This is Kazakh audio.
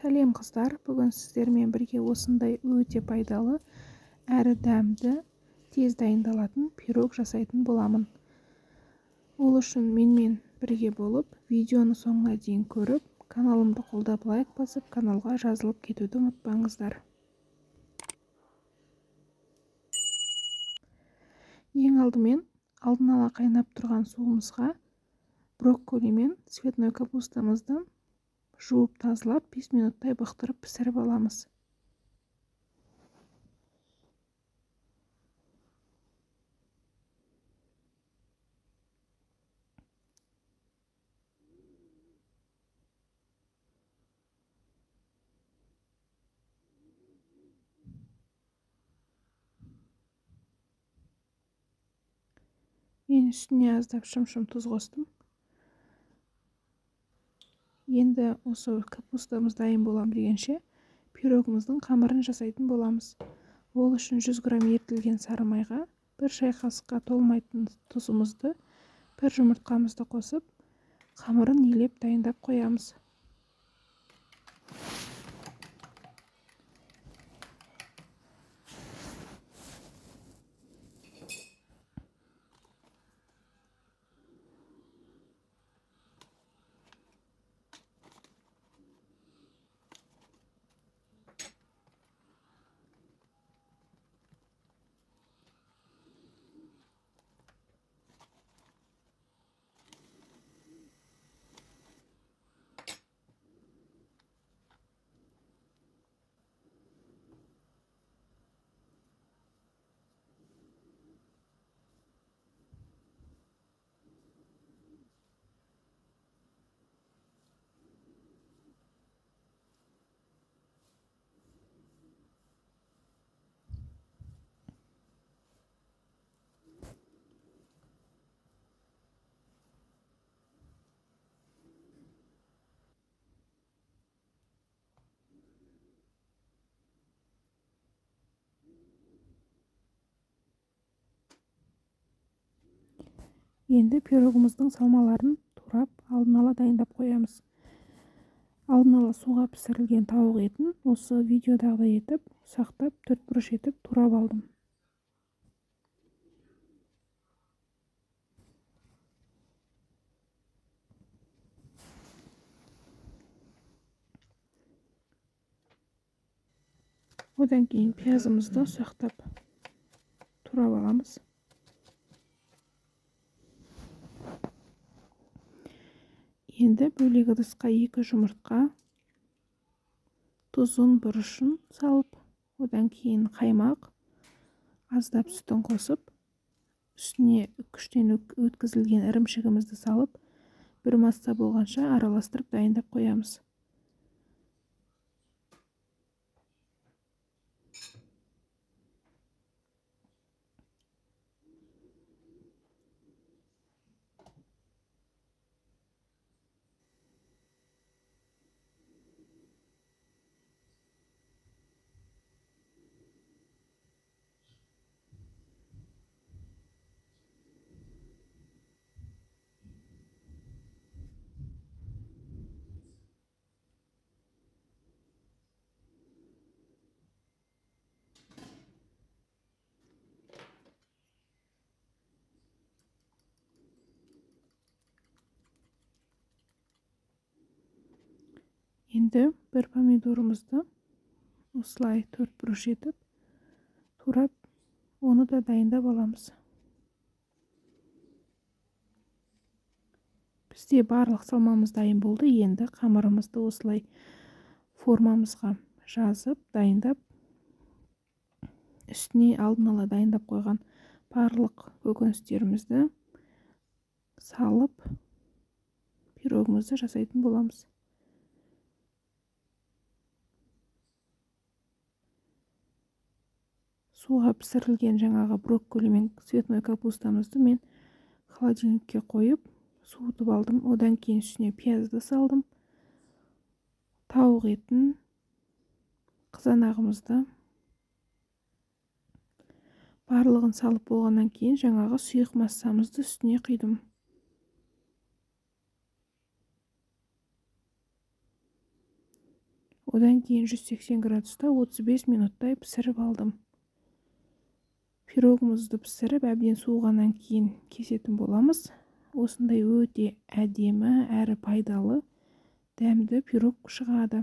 Сәлем қыздар, бүгін сіздермен бірге осындай өте пайдалы әрі дәмді, тез дайындалатын пирог жасайтын боламын. Ол үшін менімен бірге болып, видеоны соңына дейін көріп, каналымды қолдап лайк басып, каналға жазылып кетуді ұмытпаңыздар. Ең алдымен алдын ала қайнап тұрған суымызға брокколи мен цветной капустамызды жуып тазалап 5 минуттай бұқтырып пісіріп аламыз. Мен үстіне аздап шым тұз қостым. Енді осы капустамыз дайын болам дегенше пирогымыздың қамырын жасайтын боламыз. Ол үшін 100 грамм ерітілген сары майға 1 шай қасыққа толмайтын тұзымызды, 1 жұмыртқамызды қосып, қамырын илеп дайындап қоямыз. Енді пирогымыздың салмаларын турап, алдын ала дайындап қоямыз. Алдын ала суға пісірілген тауық етін осы видеодағыдай етіп, сақтап, 4 бұрыш етіп турап алдым. Одан кейін пиязымызды ұсақтап турап аламыз. Енді бөлек ыдысқа 2 жұмыртқа, тұзын, бұрышын салып, одан кейін қаймақ, аздап сүтін қосып, үстіне күштен өткізілген ірімшігімізді салып, бір масса болғанша араластырып дайындап қоямыз. Енді бір помидорымызды осылай 4 бұрыш етіп, турап, оны да дайындап аламыз. Бізде барлық салмамыз дайын болды. Енді қамырымызды осылай формамызға жазып, дайындап, үстіне алдын ала дайындап қойған барлық көкөністерімізді салып, пирогымызды жасайтын боламыз. Суға пісірілген жаңағы брокколи мен цветной капустамызды мен холодильникке қойып, суытып алдым. Одан кейін үстіне пиязды салдым. Тауық етін, қызанағымызды барлығын салып болғаннан кейін жаңағы сұйық массамызды үстіне құйдым. Одан кейін 180 градуста 35 минуттай пісіріп алдым. Пирогымызды пісіріп әбден суығаннан кейін кесетін боламыз. Осындай өте әдемі әрі пайдалы дәмді пирог шығады.